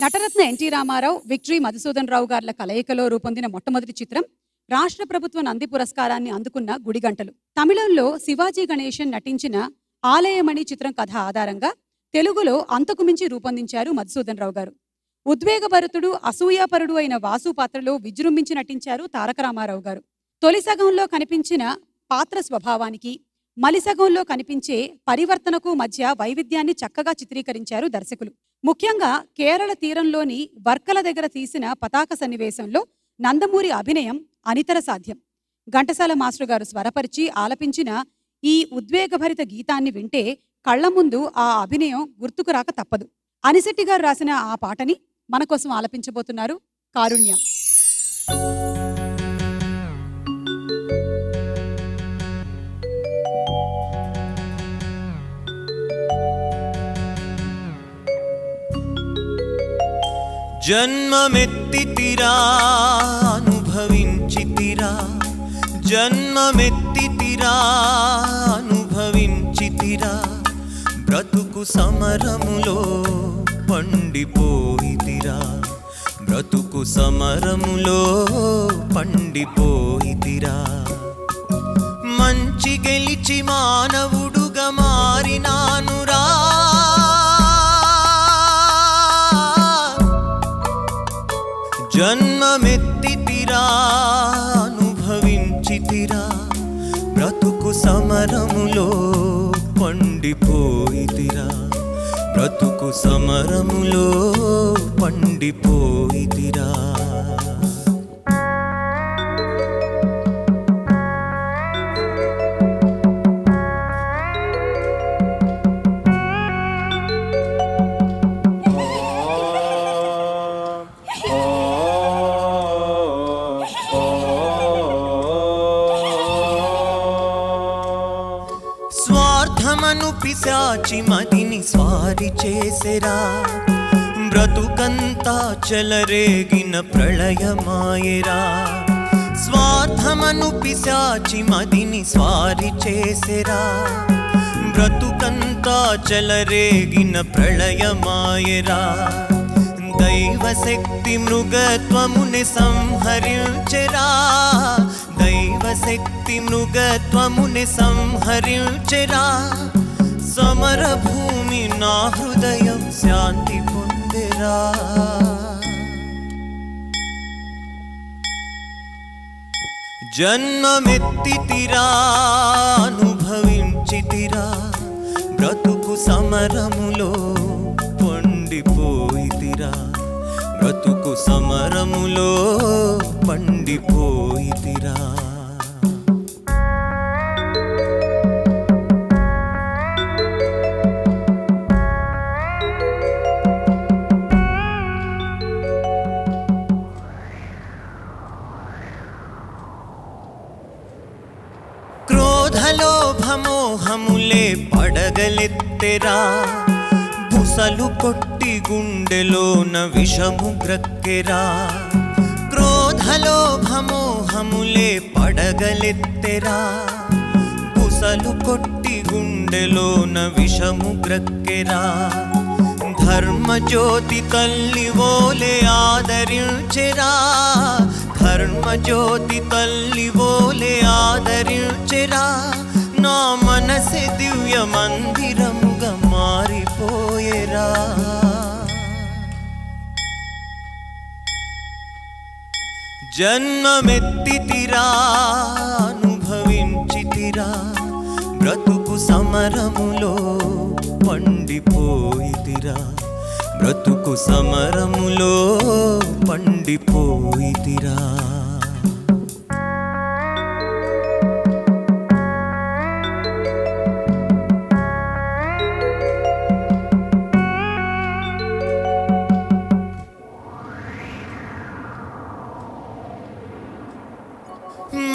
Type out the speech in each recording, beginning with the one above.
Nataratna NT Ramarao, victory Madhusudan రావు గార్ల కలయికలో రూపొందిన మొట్టమొదటి చిత్రం రాష్ట్ర ప్రభుత్వ నంది పురస్కారాన్ని అందుకున్న గుడిగంటలు. తమిళంలో శివాజీ గణేశన్ నటించిన ఆలయమణి చిత్రం కథ ఆధారంగా తెలుగులో అంతకు మించి రూపొందించారు మధుసూదన్ రావు గారు. ఉద్వేగభరితుడు, అసూయాపరుడు అయిన వాసు పాత్రలో విజృంభించి నటించారు తారక రామారావు గారు. తొలి సగంలో కనిపించిన పాత్ర స్వభావానికి, మలిసగంలో కనిపించే పరివర్తనకు మధ్య వైవిధ్యాన్ని చక్కగా చిత్రీకరించారు దర్శకులు. ముఖ్యంగా కేరళ తీరంలోని వర్కల దగ్గర తీసిన పతాక సన్నివేశంలో నందమూరి అభినయం అనితర సాధ్యం. ఘంటసాల మాస్టర్ గారు స్వరపరిచి ఆలపించిన ఈ ఉద్వేగభరిత గీతాన్ని వింటే కళ్ల ముందు ఆ అభినయం గుర్తుకు రాక తప్పదు. అనిశెట్టి గారు రాసిన ఆ పాటని మన కోసం ఆలపించబోతున్నారు కారుణ్య. జన్మమెత్తితిరా అనుభవించితిరా, జన్మమెత్తితిరా అనుభవించితిరా, బ్రతుకు సమరములో పండిపోయితిరా, బ్రతుకు సమరములో పండిపోయితిరా. మంచి గెలిచి మానవుడుగా మారినానురా, జన్మమెత్తితిరా అనుభవించితిరా, బ్రతుకు సమరములో పండిపోయితిరా, బ్రతుకు సమరములో పండిపోయితిరా. స్వార్థమను పిశాచి మదిని స్వారి చేసెరా, బ్రతుకంతా చెలరేగిన ప్రళయమాయెరా. స్వార్థమను పిశాచి మదిని స్వారి చేసెరా, బ్రతుకంతా చెలరేగిన ప్రళయమాయెరా. దైవశక్తి మృగత్వముని సంహరించెరా, దైవశక్తి మృగత్వముని సంహరించెరా. సమర భూమి నా హృదయం శాంతి పొందెరా. జన్మమెత్తితిరా అనుభవించితిరా, బ్రతుకు సమరములో పండిపోయితిరా, బ్రతుకు సమరములో పండిపోయితిరా. క్రోధలోభమోహములే పడగలెత్తెరా, బుసలు కొట్టి గుండెలోన విషము గ్రక్కెరా. క్రోధలోభమోహములే పడగలెత్తెరా, బుసలు కొట్టి గుండెలోన విషము గ్రక్కెరా. ధర్మజ్యోతి తల్లి ఓలే ఆదరించెరా, ధర్మజ్యోతి తల్లి ఓలే ఆదరించెరా. నా మనసే దివ్య మందిరముగా మారిపోయేరా. జన్మమెత్తితిరా అనుభవించితిరా, బ్రతుకు సమరములో పండిపోయితిరా, బ్రతుకు సమరములో పండిపోయితిరా.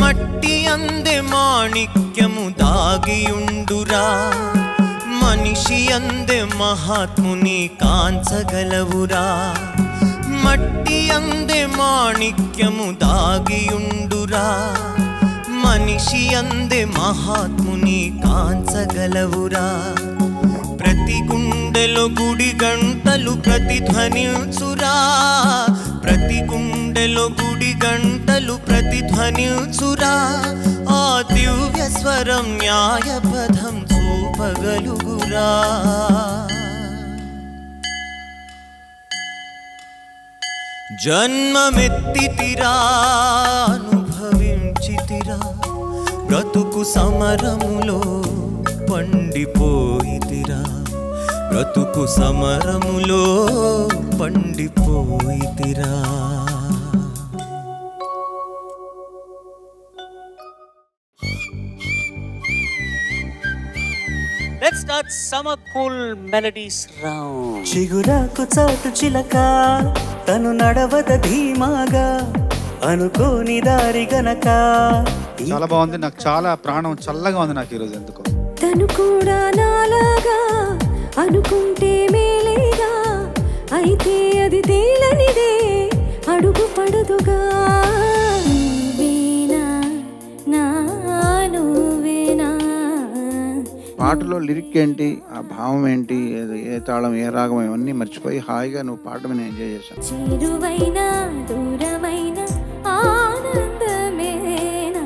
మట్టి అందే మాణిక్యము దాగియుండురా, మనిషి అందే మహాత్ముని కాంచగలవురా. మట్టి అందే మాణిక్యము దాగియుండురా, మనిషి అందే మహాత్ముని కాంచగలవురా. ప్రతి గుండెలో గుడి గంటలు ప్రతిధ్వనించురా, ప్రతి గుండెలో గుడి గంటలు ప్రతిధ్వనించురా. ఆ దివ్య స్వరం న్యాయపథం చూపగలుగురా. జన్మమెత్తితిరా, అనుభవించితిరా, బ్రతుకు సమరములో పండిపోయితిరా, బ్రతుకు సమరములో పండిపోయితిరా. Let's start summer cool melodies round. చిగురాకు చాటు చిలక తను నడవద ధీమాగా అనుకోని దారి గనక. చాలా బాగుంది, నాకు చాలా ప్రాణం చల్లగా ఉంది నాకు ఈరోజు ఎందుకో. తను కూడా నాలాగా అనుకుంటే మేలేగా, అయితే అది తేలనిదే అడుగు పడదుగా. నువ్వేనా నా నువ్వేనా. పాటలో లిరిక్ ఏంటి, ఆ భావం ఏంటి, ఏ తాళం ఏ రాగం ఇవన్నీ మర్చిపోయి హాయిగా నువ్వు పాడడం నేను ఎంజాయ్ చేశాను. చేరువైనా దూరమైన ఆనందమేనా,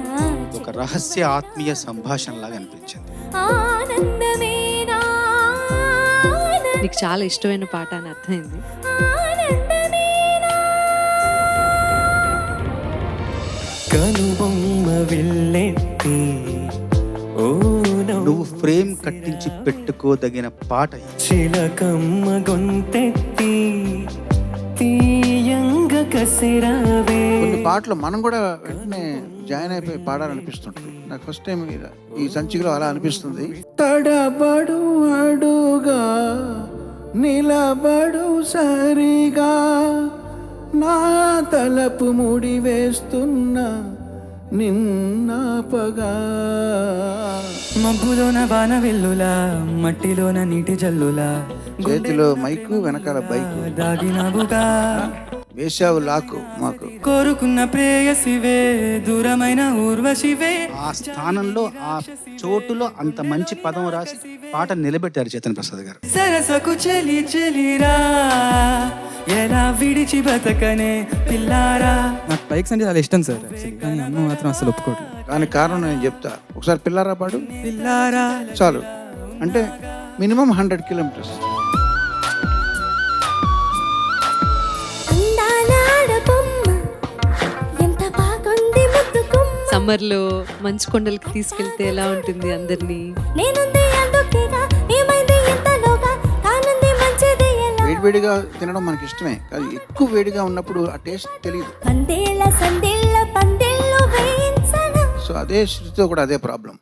ఒక రహస్య ఆత్మీయ సంభాషణ లాగా అనిపించింది. ఆనందమేనా. నీకు చాలా ఇష్టమైన పాట అని అర్థమైంది. ఆనందమేనా. కనుబొమ్మ వెళ్ళెత్తి ఓ నువ్వు ఫ్రేమ్ కట్టించి పెట్టుకోదగిన పాట ఇది. చిలకమ్మ గొంతెత్తి తీయంగ కసిరావే. కొన్ని పాటలు మనం కూడా వెంటనే జాయిన్ అయిపోయి పాడాలనిపిస్తుంటుంది. నాకు ఫస్ట్ టైం ఈ సంచికలో అలా అనిపిస్తుంది. తడబడు అడుగా నిలబడు సరిగా, నా తలపు ముడి వేస్తున్నా నిన్నాపగా. మబ్బులోన వాన వెల్లులా, మట్టిలోన నీటి జల్లులా, చేతిలో మైకు వెనకాల బైకు, దాగినవుగా వేసావు లాకు మాకు. కోరుకున్న ప్రేయసివే, దూరమైన ఊర్వశివే. ఆ స్థానంలో ఆ చోటులో అంత మంచి పదం రాసి పాట నిలబెట్టారు చేతన్ ప్రసాద్ గారు. సరసకు చెలి చెలిరా, ఎలా విడిచి బతకనే పిల్లారా. నాకు బైక్స్ అంటే చాలా ఇష్టం సార్, కానీ అమ్మ మాత్రం అసలు ఒప్పుకోవట్లేదు. దానికి కారణం నేను చెప్తా. ఒకసారి పిల్లారా పాడు పిల్లారా చాలు, అంటే మినిమం 100 కిలోమీటర్స్. సమ్మర్ లో మంచు కొండలకి తీసుకెళ్తే ఎలా ఉంటుంది అందరినీ. వేడివేడిగా తినడం మనకి ఇష్టమే, కానీ ఎక్కువ వేడిగా ఉన్నప్పుడు ఆ టేస్ట్ తెలియదు. సో అదే శృతితో కూడా అదే ప్రాబ్లం.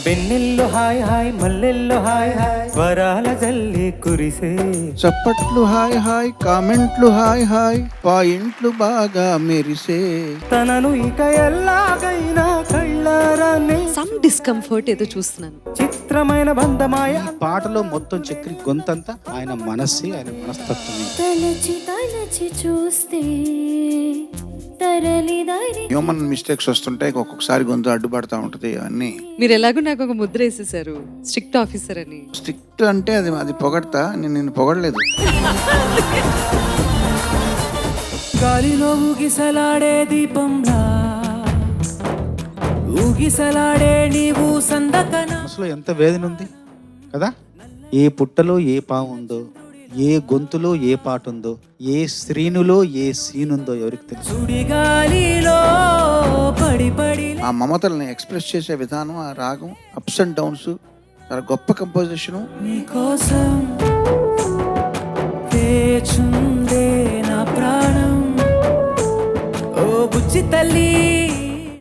వెన్నెల్లో హాయ్ హాయ్, మల్లెల్లో హాయ్ హాయ్, వరాల జల్లి కురిసే. చప్పట్లు హాయ్ హాయ్, కామెంట్లు హాయ్ హాయ్, పాయింట్లు బాగా మెరిసే. తనను ఇక ఎల్లాగైనా కళ్ళారాన్ని సమ్ డిస్కంఫర్ట్ ఏదో చూస్తున్నాను. చిత్రమైన బంధమాయ. ఈ పాటలో మొత్తం చక్రి గొంతంతా ఆయన మనస్సే, ఆయన మనస్తత్వమే. తలచి తలచి చూస్తే తరలిదారి. హ్యూమన్ మిస్టేక్స్ వస్తుంటాయి, ఒక్కొక్కసారి గొంతు అడ్డుపడతా ఉంటది. అవన్నీ మీరు ఎలాగో నాకు ఒక ముద్ర వేసేసారు, స్ట్రిక్ట్ ఆఫీసర్ అని. స్ట్రిక్ట్ అంటే అది పొగడతా, నేను నిన్ను పొగడలేదు. గాలిలో ఊగిసలాడే దీపంలా, ఊగిసలాడే నీవు సందకన. మనసులో ఎంత వేదన ఉంది కదా. ఏ పుట్టలో ఏ పాము ఉందో, ఏ గొంతులో ఏ పాట ఉందో, ఏ శ్రీనులో ఏ సీన్ ఉందో ఎవరికి తెలుసు. సుడిగాలిలో పడి పడి ఆ మమతల్ని ఎక్స్ప్రెస్ చేసే విధానం, ఆ రాగం, అప్స్ అండ్ డౌన్స్, చాలా గొప్ప కంపోజిషను. నీకోసం